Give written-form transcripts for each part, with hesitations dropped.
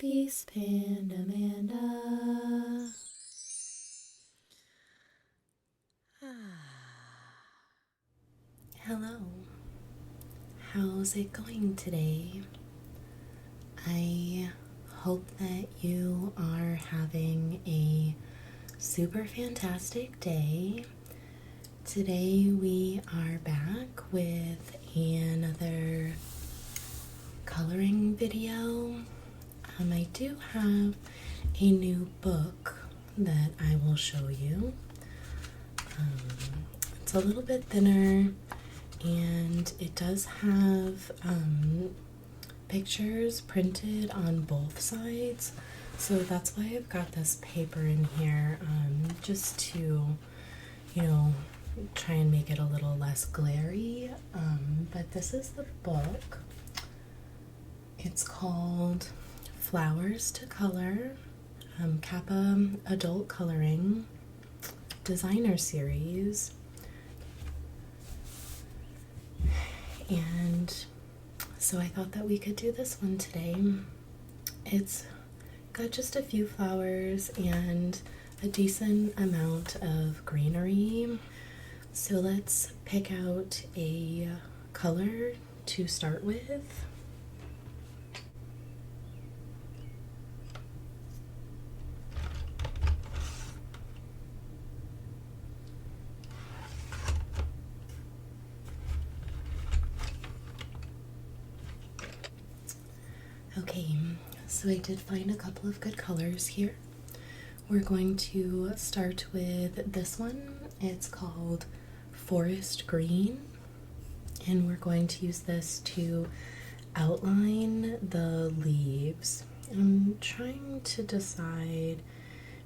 Beast Panda Amanda. Hello. How's it going today? I hope that you are having a super fantastic day. Today we are back with another coloring video. I do have a new book that I will show you. It's a little bit thinner and it does have pictures printed on both sides, so that's why I've got this paper in here, just to, try and make it a little less glary. But this is the book. It's called Flowers to Color, Kappa Adult Coloring Designer Series. And so I thought that we could do this one today. It's got just a few flowers and a decent amount of greenery. So let's pick out a color to start with. Okay, so I did find a couple of good colors here. We're going to start with this one. It's called Forest Green, and we're going to use this to outline the leaves. I'm trying to decide,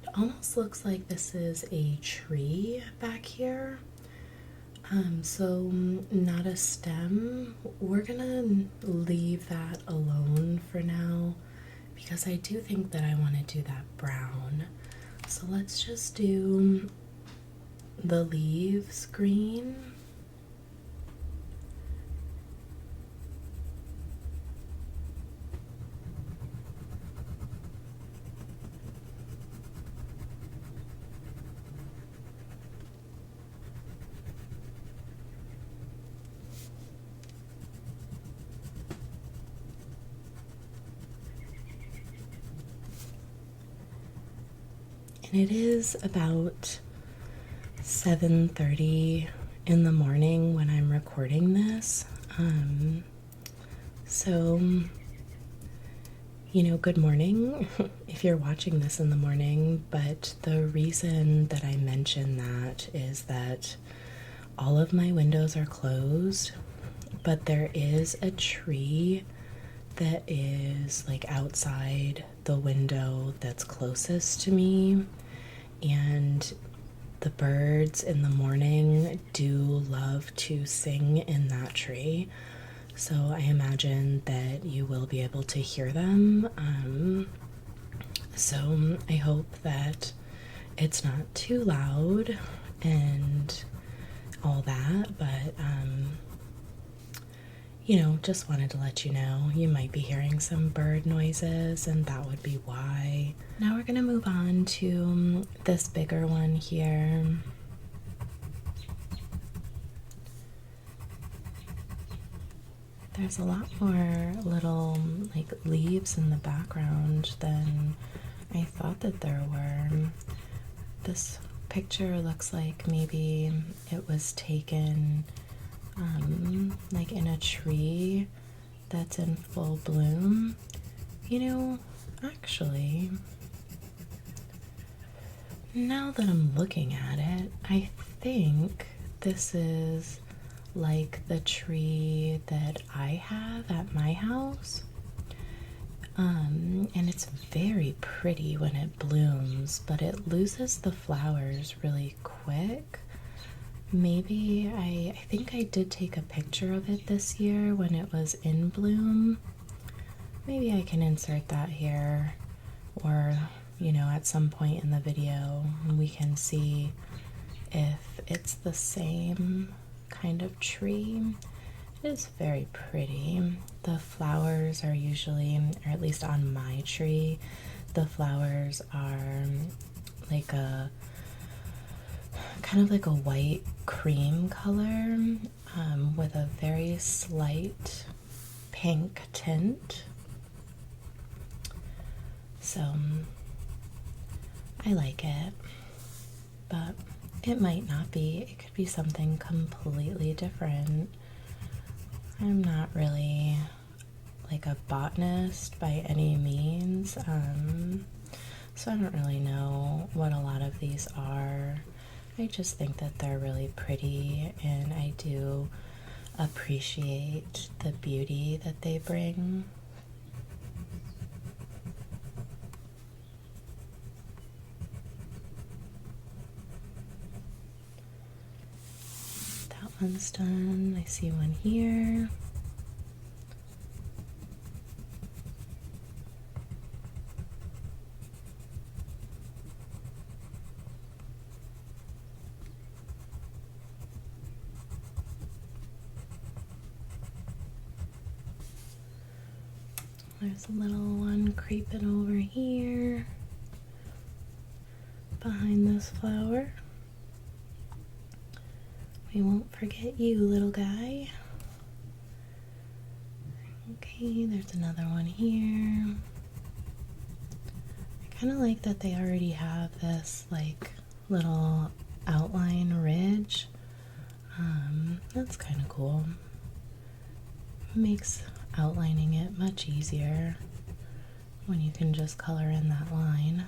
it almost looks like this is a tree back here. So not a stem. We're gonna leave that alone for now because I do think that I want to do that brown. So let's just do the leaves green. And it is about 7:30 in the morning when I'm recording this. So, good morning if you're watching this in the morning. But the reason that I mention that is that all of my windows are closed, but there is a tree that is like outside the window that's closest to me, and the birds in the morning do love to sing in that tree, so I imagine that you will be able to hear them. So I hope that it's not too loud and all that, but just wanted to let you know you might be hearing some bird noises, and that would be why. Now we're gonna move on to this bigger one here. There's a lot more little leaves in the background than I thought that there were. This picture looks like maybe it was taken in a tree that's in full bloom. Actually, now that I'm looking at it, I think this is like the tree that I have at my house. And it's very pretty when it blooms, but it loses the flowers really quick. Maybe I think I did take a picture of it this year when it was in bloom. Maybe I can insert that here, or at some point in the video we can see if it's the same kind of tree. is very pretty. The flowers are usually, or at least on my tree, the flowers are like a kind of like a white cream color with a very slight pink tint. So I like it, but it might not be. It could be something completely different. I'm not really like a botanist by any means, so I don't really know what a lot of these are. I just think that they're really pretty, and I do appreciate the beauty that they bring. That one's done. I see one here. There's a little one creeping over here behind this flower. We won't forget you, little guy. Okay, there's another one here. I kind of like that they already have this like little outline ridge. That's kind of cool. Makes outlining it much easier when you can just color in that line.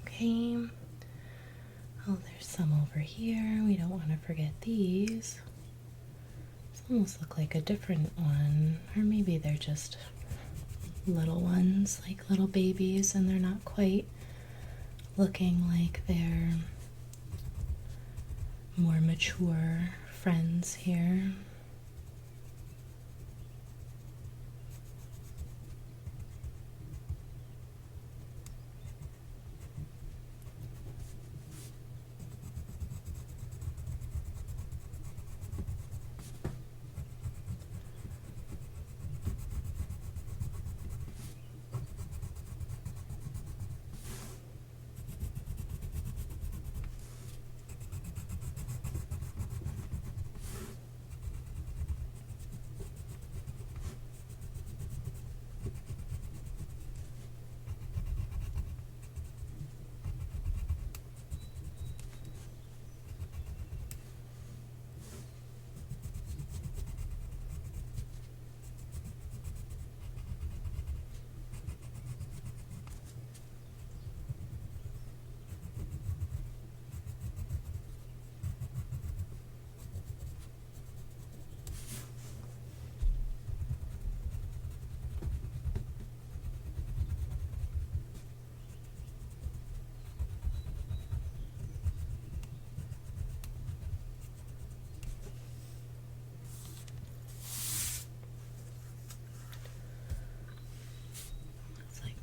Okay. Oh, there's some over here. We don't want to forget these. These almost look like a different one, or maybe they're just little ones, like little babies, and they're not quite looking like they're more mature friends here.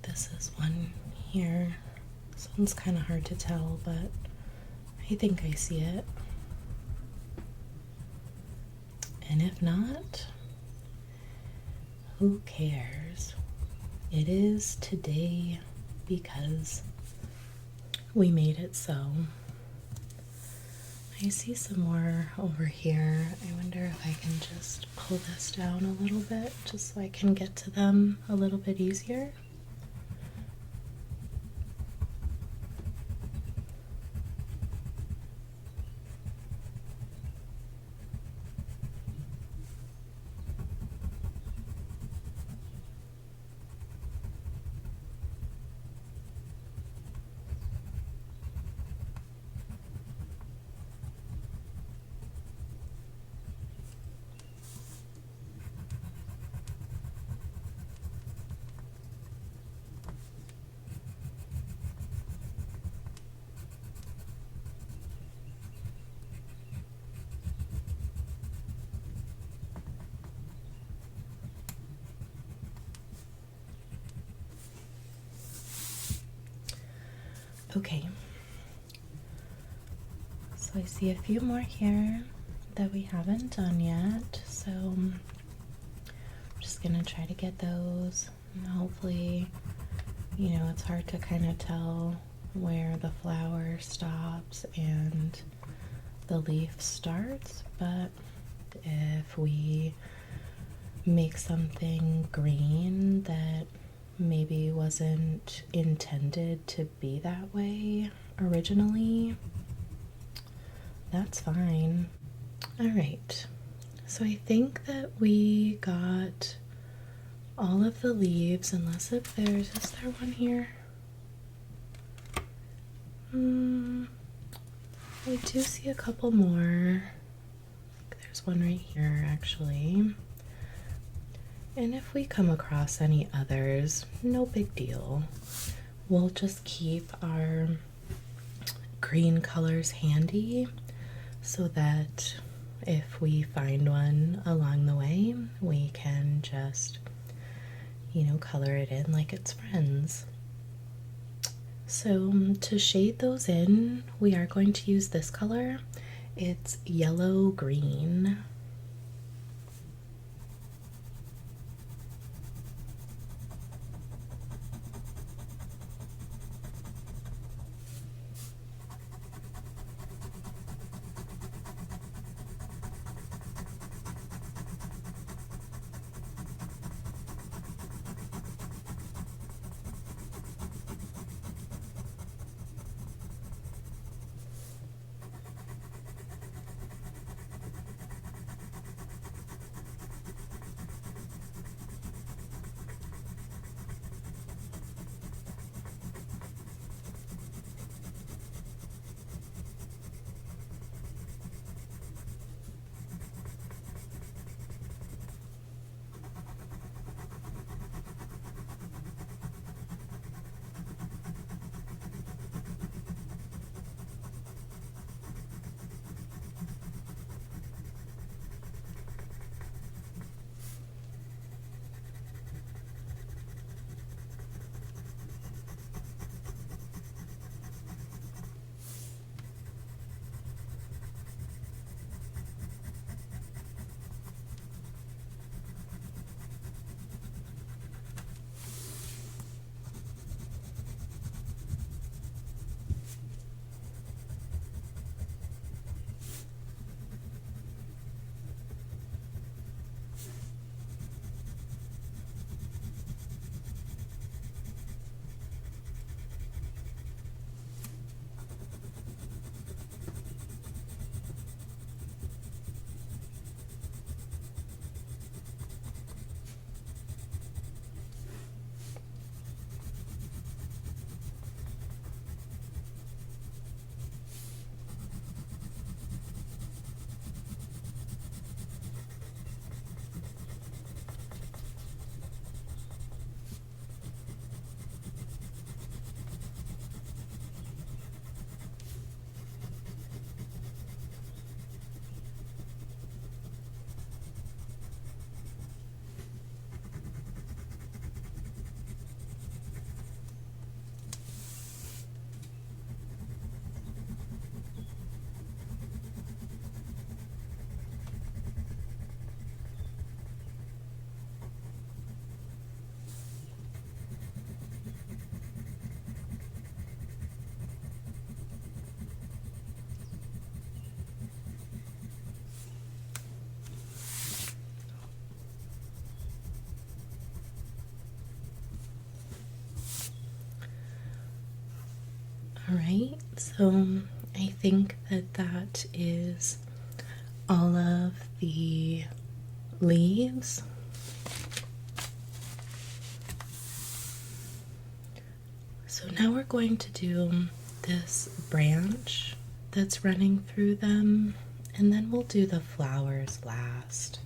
This is one here. This one's kind of hard to tell, but I think I see it. And if not, who cares? It is today because we made it so. I see some more over here. I wonder if I can just pull this down a little bit just so I can get to them a little bit easier. Okay, so I see a few more here that we haven't done yet, so I'm just gonna try to get those, and hopefully, you know, it's hard to kind of tell where the flower stops and the leaf starts, but if we make something green that maybe wasn't intended to be that way originally, that's fine. All right, so I think that we got all of the leaves, unless if is there one here? I do see a couple more. There's one right here, actually. And if we come across any others, no big deal. We'll just keep our green colors handy so that if we find one along the way, we can just, you know, color it in like it's friends. So to shade those in, we are going to use this color. It's yellow green. All right, so I think that that is all of the leaves. So now we're going to do this branch that's running through them, and then we'll do the flowers last.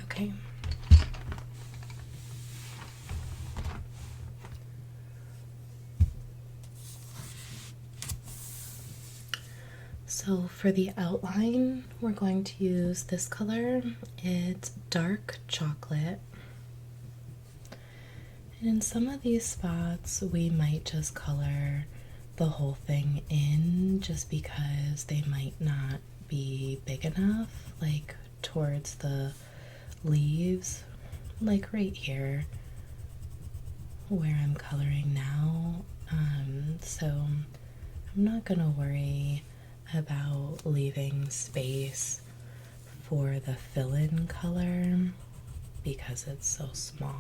Okay, So for the outline, we're going to use this color. It's dark chocolate. And in some of these spots, we might just color the whole thing in just because they might not be big enough, like towards the leaves, like right here where I'm coloring now. So I'm not gonna worry about leaving space for the fill-in color because it's so small.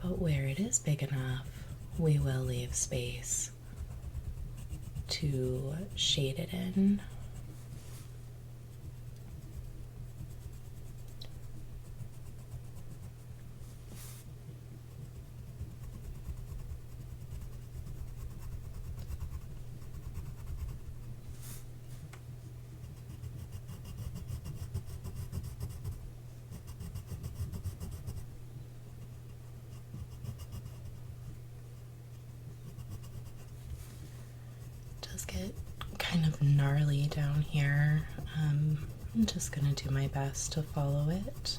But where it is big enough, we will leave space to shade it in. Does get kind of gnarly down here. I'm just gonna do my best to follow it.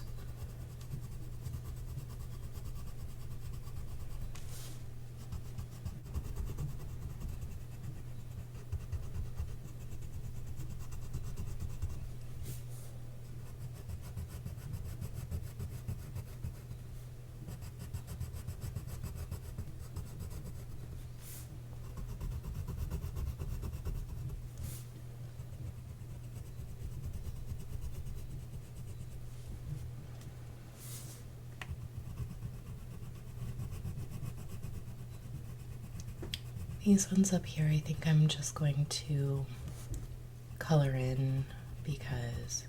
These ones up here, I think I'm just going to color in because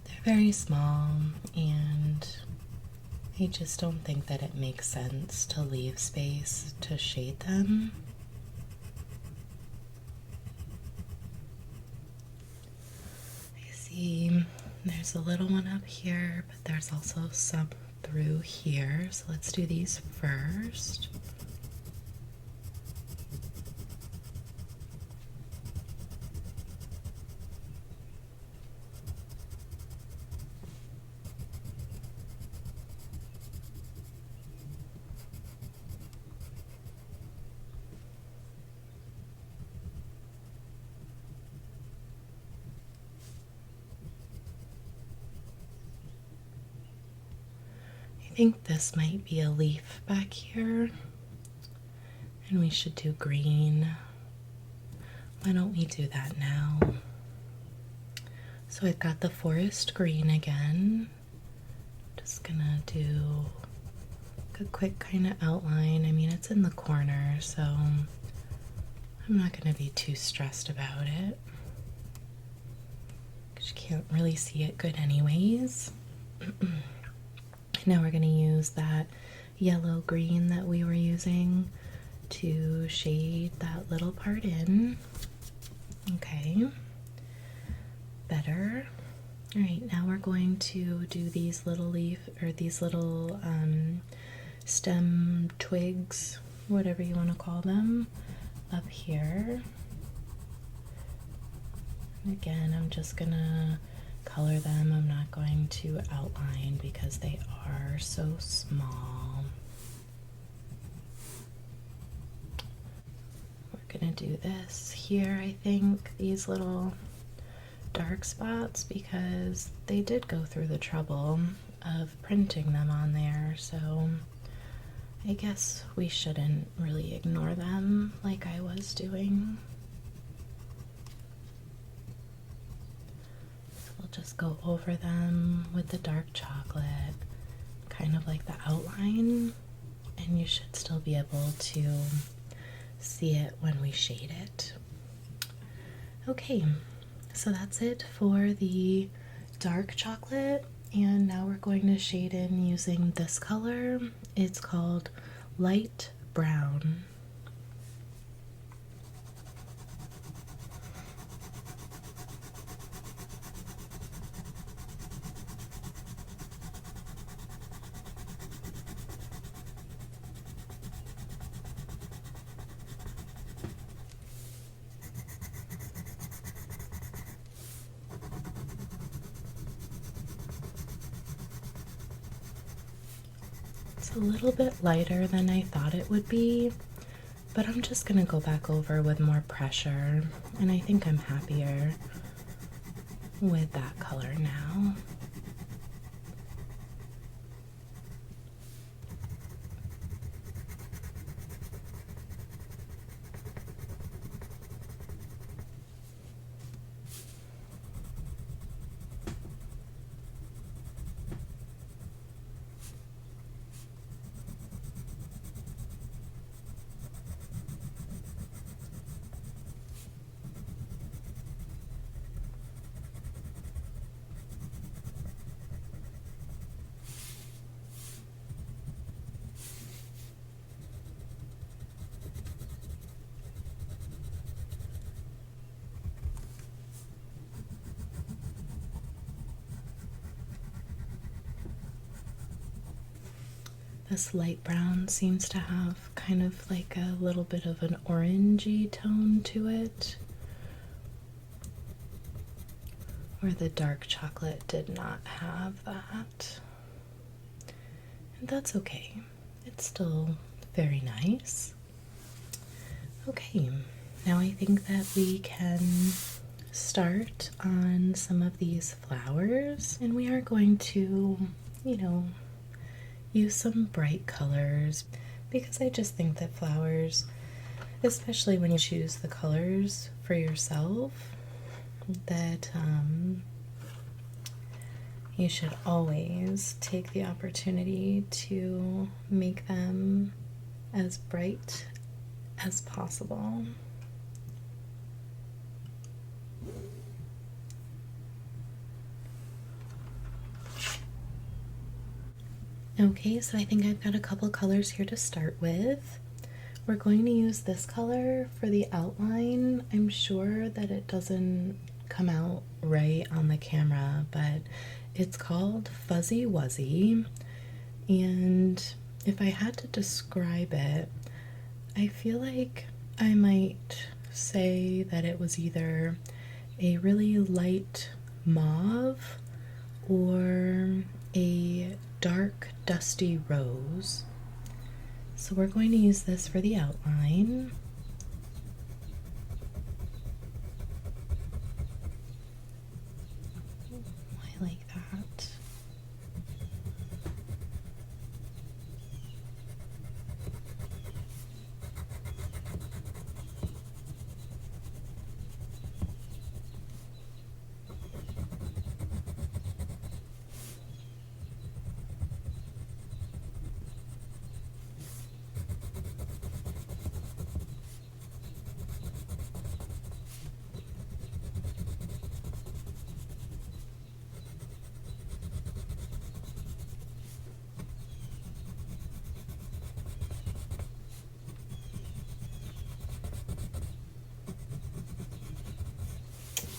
they're very small and I just don't think that it makes sense to leave space to shade them. I see there's a little one up here, but there's also some through here. So let's do these first. I think this might be a leaf back here, and we should do green. Why don't we do that now? So I've got the forest green again. Just gonna do a quick kind of outline. I mean, it's in the corner, so I'm not gonna be too stressed about it, because you can't really see it good anyways. Now we're going to use that yellow green that we were using to shade that little part in. Okay, better. All right, now we're going to do these little these little stem twigs, whatever you want to call them, up here. And again, I'm just gonna color them. I'm not going to outline because they are so small. We're gonna do this here, I think, these little dark spots, because they did go through the trouble of printing them on there, so I guess we shouldn't really ignore them like I was doing. Just go over them with the dark chocolate, kind of like the outline, and you should still be able to see it when we shade it. Okay, so that's it for the dark chocolate, and now we're going to shade in using this color. It's called light brown. It's a little bit lighter than I thought it would be, but I'm just gonna go back over with more pressure, and I think I'm happier with that color now. This light brown seems to have kind of like a little bit of an orangey tone to it, where the dark chocolate did not have that. And that's okay. It's still very nice. Okay, now I think that we can start on some of these flowers, and we are going to, use some bright colors, because I just think that flowers, especially when you choose the colors for yourself, that you should always take the opportunity to make them as bright as possible. Okay, so I think I've got a couple colors here to start with. We're going to use this color for the outline. I'm sure that it doesn't come out right on the camera, but it's called Fuzzy Wuzzy. And if I had to describe it, I feel like I might say that it was either a really light mauve or a dark dusty rose. So we're going to use this for the outline. I like that.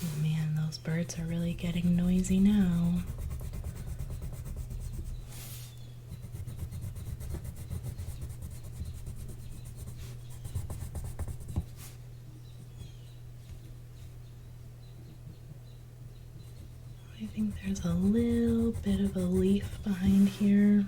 Oh man, those birds are really getting noisy now. I think there's a little bit of a leaf behind here.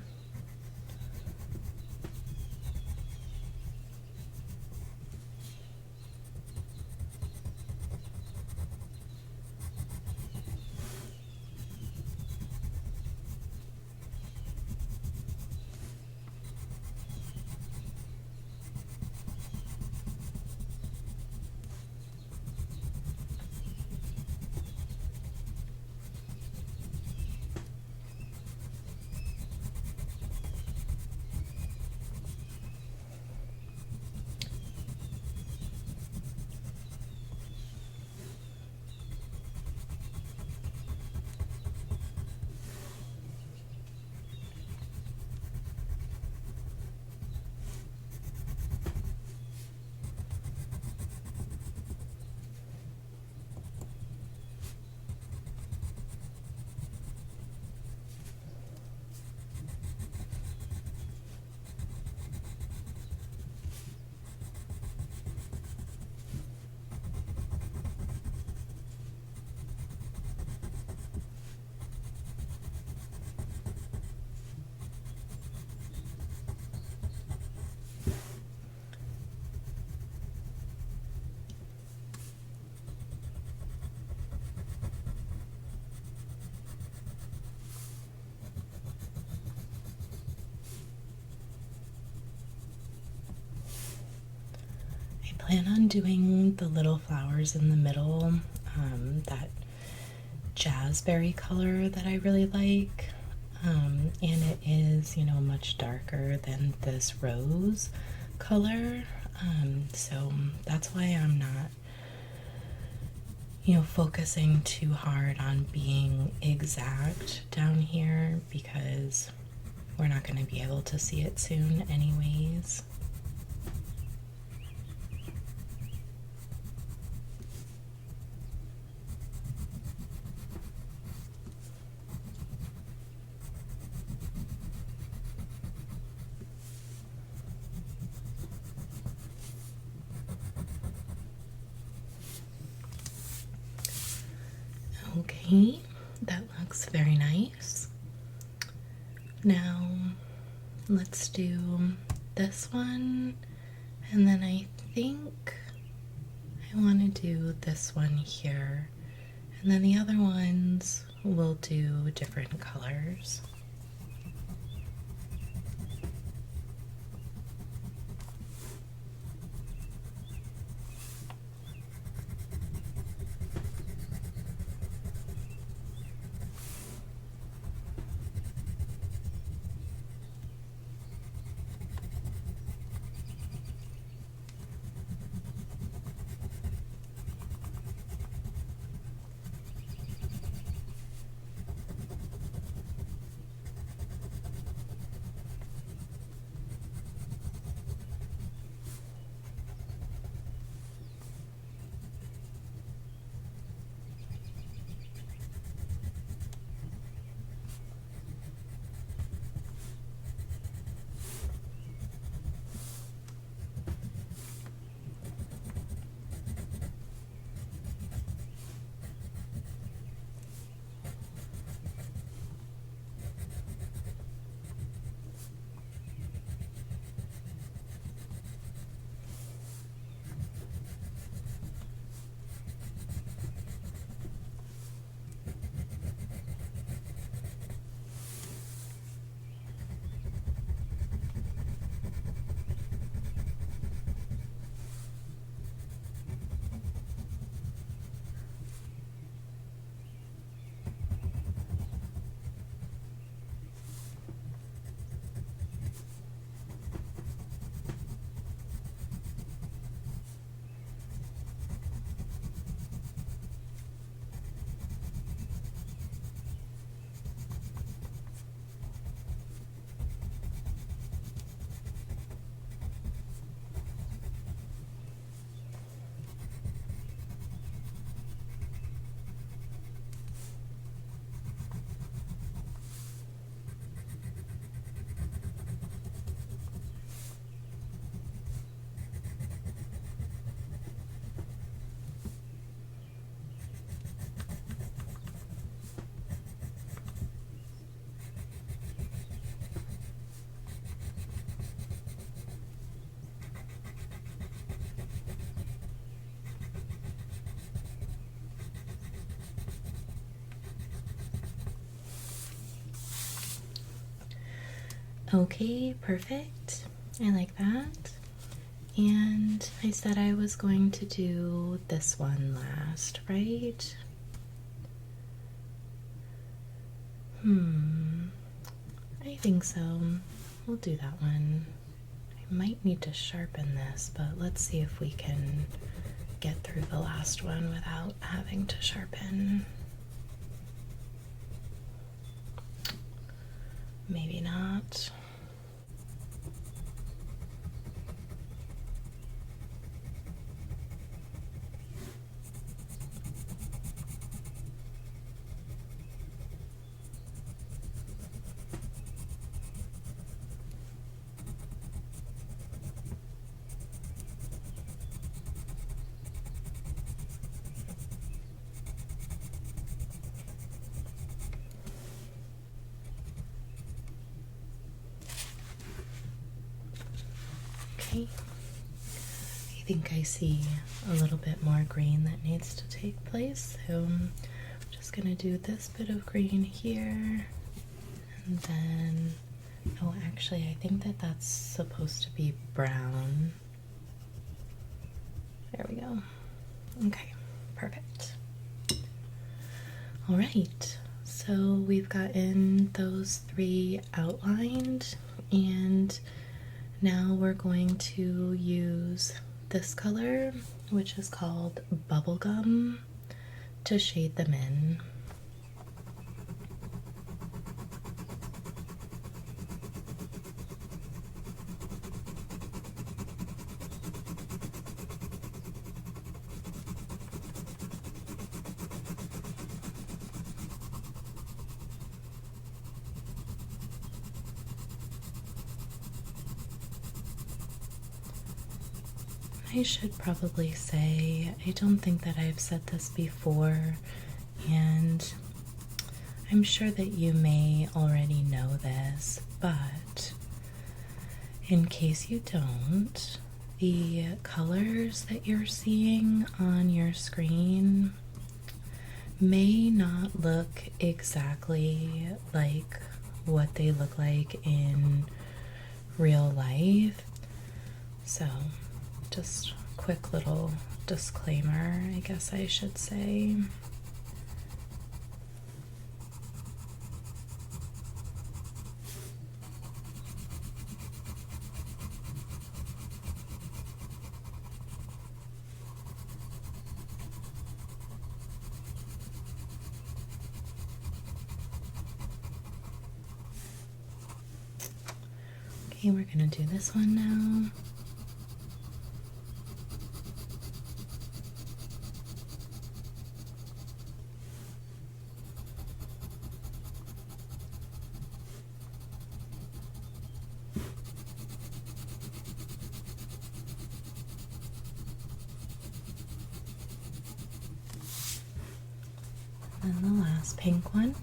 plan on doing the little flowers in the middle, that jazzberry color that I really like. And it is, much darker than this rose color. So that's why I'm not, focusing too hard on being exact down here, because we're not going to be able to see it soon anyways. Okay, that looks very nice. Now let's do this one, and then I think I want to do this one here, and then the other ones will do different colors. Okay, perfect. I like that. And I said I was going to do this one last, right? I think so. We'll do that one. I might need to sharpen this, but let's see if we can get through the last one without having to sharpen. Maybe not. Okay, I think I see a little bit more green that needs to take place, so I'm just gonna do this bit of green here, and then, oh, actually I think that that's supposed to be brown. There we go. Okay, perfect. All right, so we've gotten those three outlined, and now we're going to use this color, which is called Bubblegum, to shade them in. I should probably say, I don't think that I've said this before, and I'm sure that you may already know this, but in case you don't, the colors that you're seeing on your screen may not look exactly like what they look like in real life. So, just quick little disclaimer, I guess I should say. Okay, we're gonna do this one now. And the last pink one.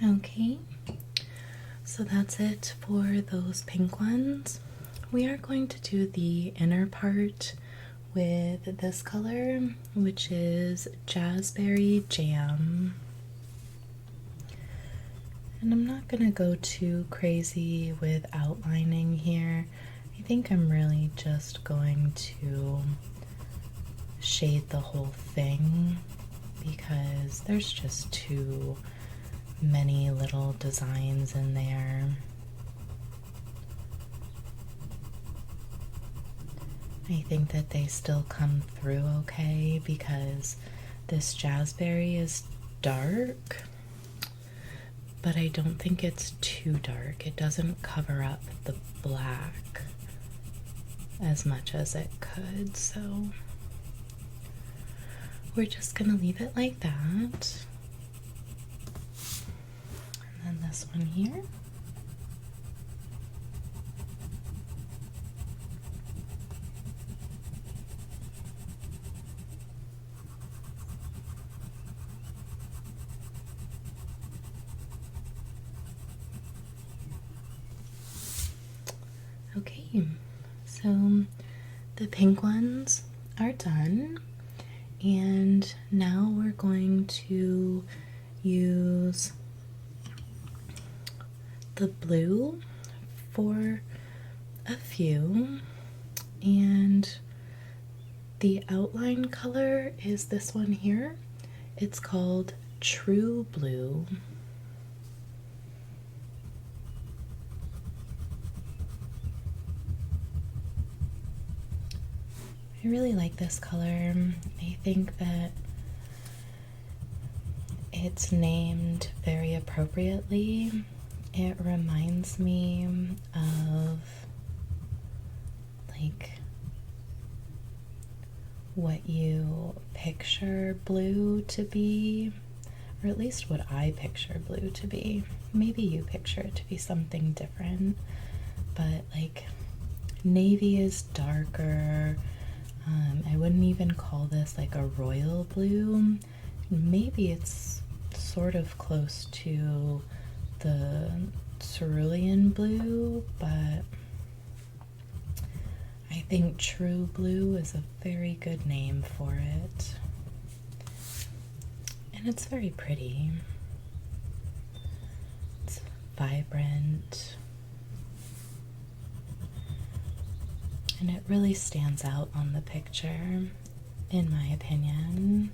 Okay, so that's it for those pink ones. We are going to do the inner part with this color, which is Jazzberry Jam. And I'm not going to go too crazy with outlining here. I think I'm really just going to shade the whole thing because there's just too many little designs in there. I think that they still come through okay because this Jazzberry is dark, but I don't think it's too dark. It doesn't cover up the black as much as it could, so we're just gonna leave it like that. And then this one here. Okay, so the pink ones are done, and now we're going to use the blue for a few, And the outline color is this one here. It's called True Blue. I really like this color. I think that it's named very appropriately. It reminds me of like what you picture blue to be, or at least what I picture blue to be. Maybe you picture it to be something different, but like navy is darker. I wouldn't even call this like a royal blue. Maybe it's sort of close to the cerulean blue, but I think True Blue is a very good name for it. And it's very pretty. It's vibrant. And it really stands out on the picture, in my opinion.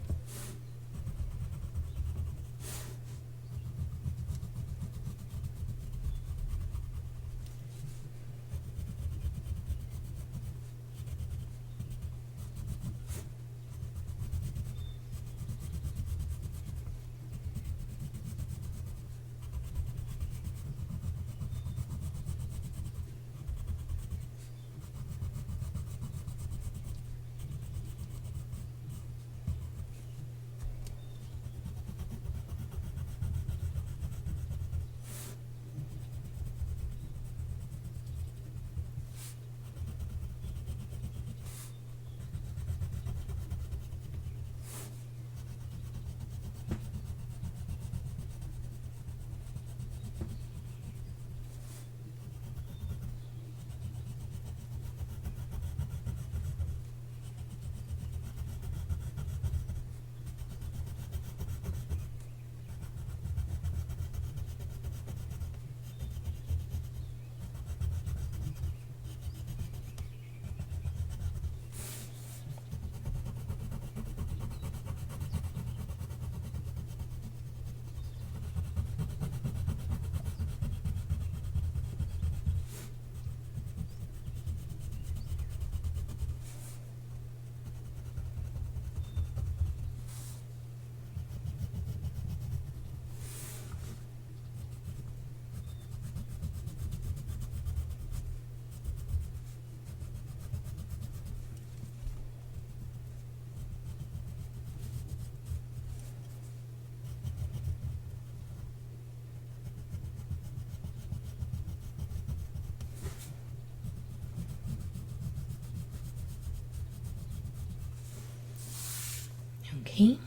Okay,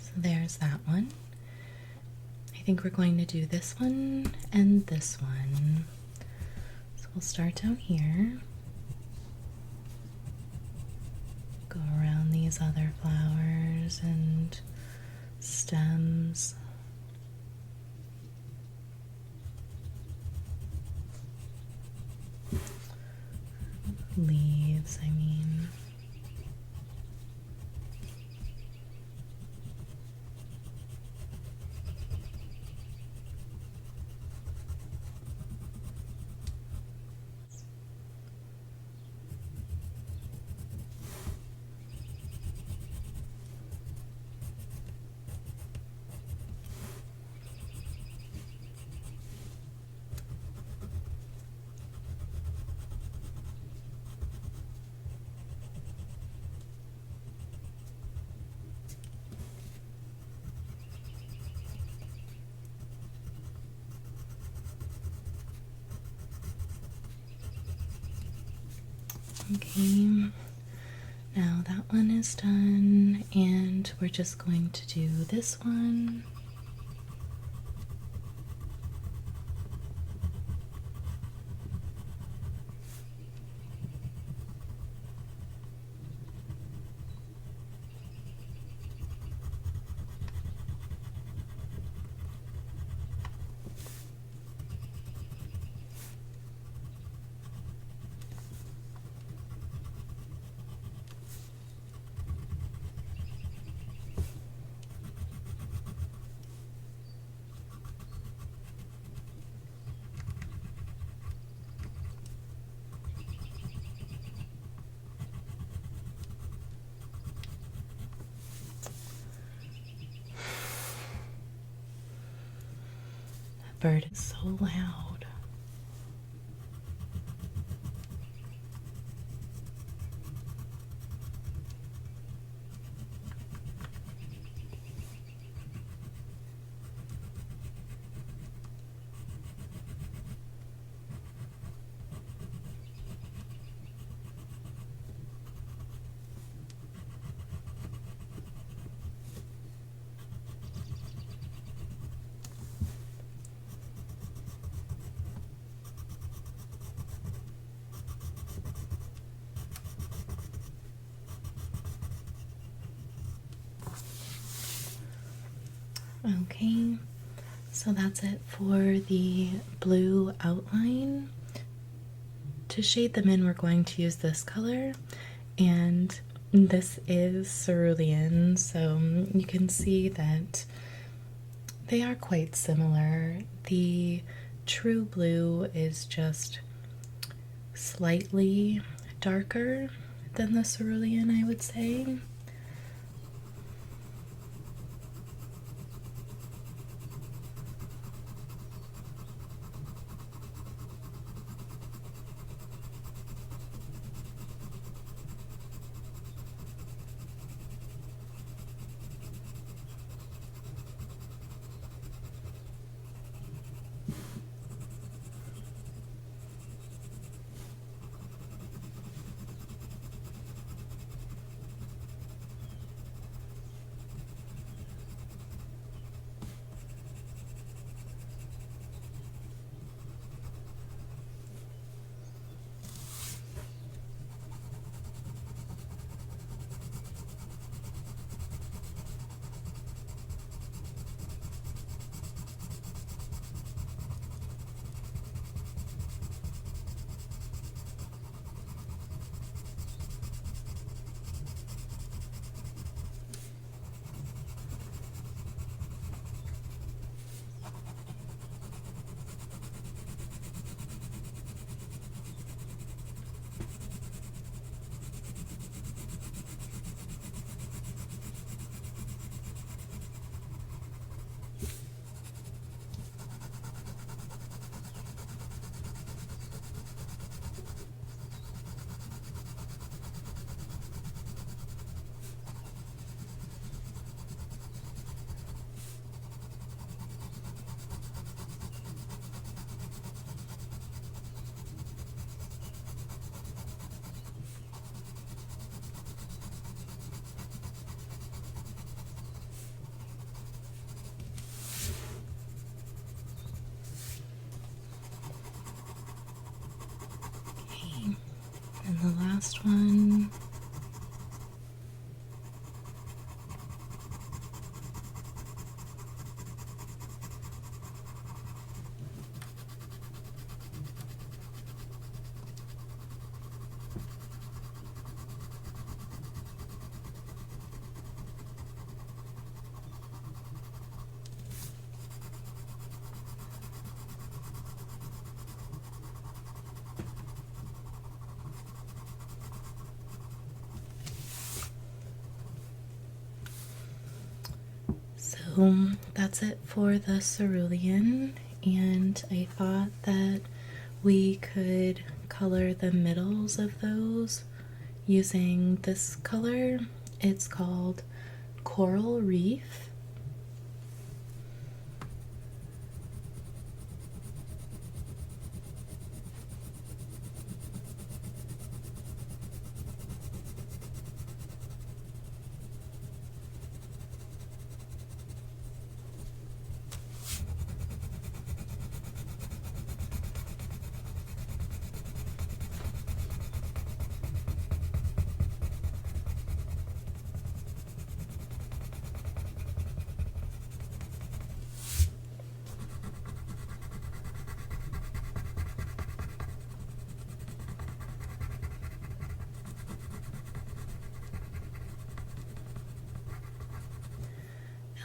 so there's that one. I think we're going to do this one and this one. So we'll start down here. Go around these other flowers and stems. Leaves, I mean. Okay, now that one is done, and we're just going to do this one. bird is so loud. Okay, so that's it for the blue outline. To shade them in, we're going to use this color, and this is cerulean, so you can see that they are quite similar. The true blue is just slightly darker than the cerulean, I would say. And the last one. So that's it for the cerulean, and I thought that we could color the middles of those using this color. It's called Coral Reef.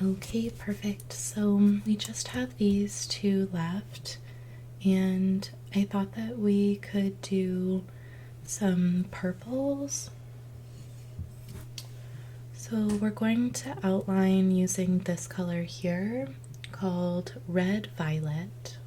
Okay, perfect. So we just have these two left, and I thought that we could do some purples. So we're going to outline using this color here called Red Violet.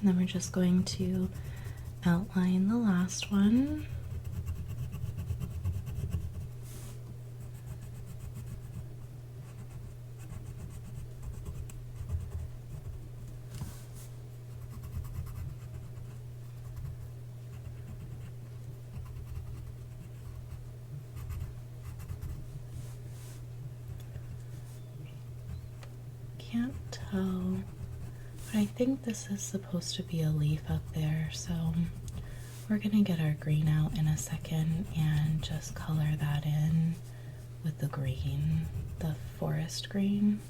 And then we're just going to outline the last one. Can't tell. I think this is supposed to be a leaf up there, so we're gonna get our green out in a second and just color that in with the green, the forest green.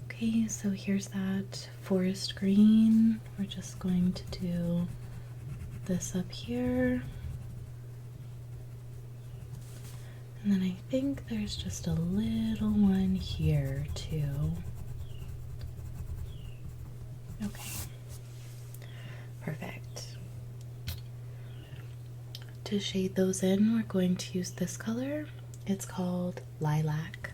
Okay, so here's that forest green. We're just going to do this up here. And then I think there's just a little one here too. Okay, perfect. To shade those in, we're going to use this color. It's called Lilac.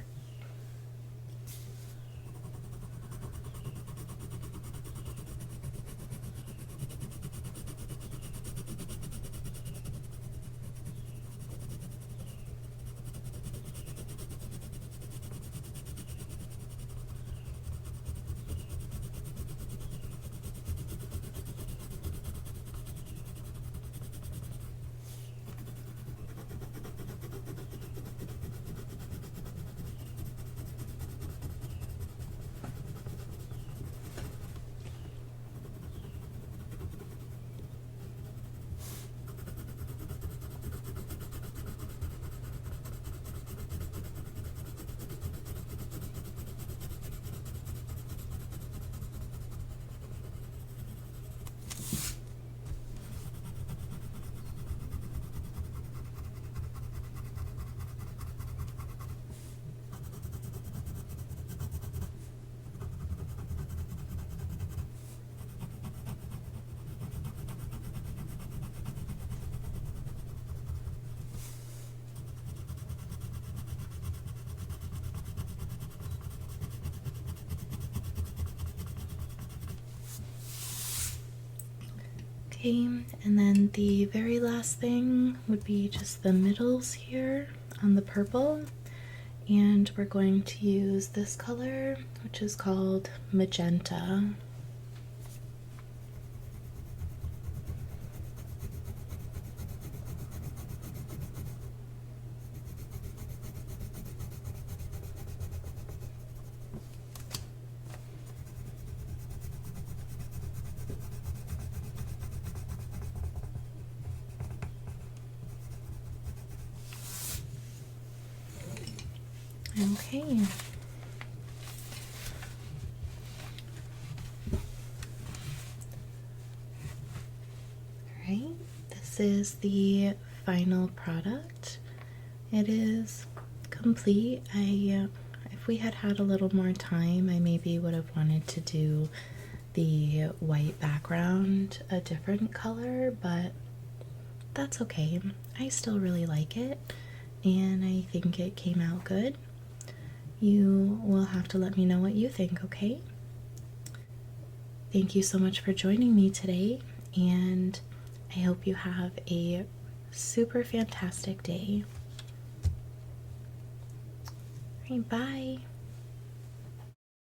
Okay, and then the very last thing would be just the middles here on the purple. And we're going to use this color, which is called Magenta. Okay. Alright, this is the final product. It is complete. If we had had a little more time, I maybe would have wanted to do the white background a different color, but that's okay. I still really like it, and I think it came out good. You will have to let me know what you think, okay? Thank you so much for joining me today, and I hope you have a super fantastic day. All right, bye.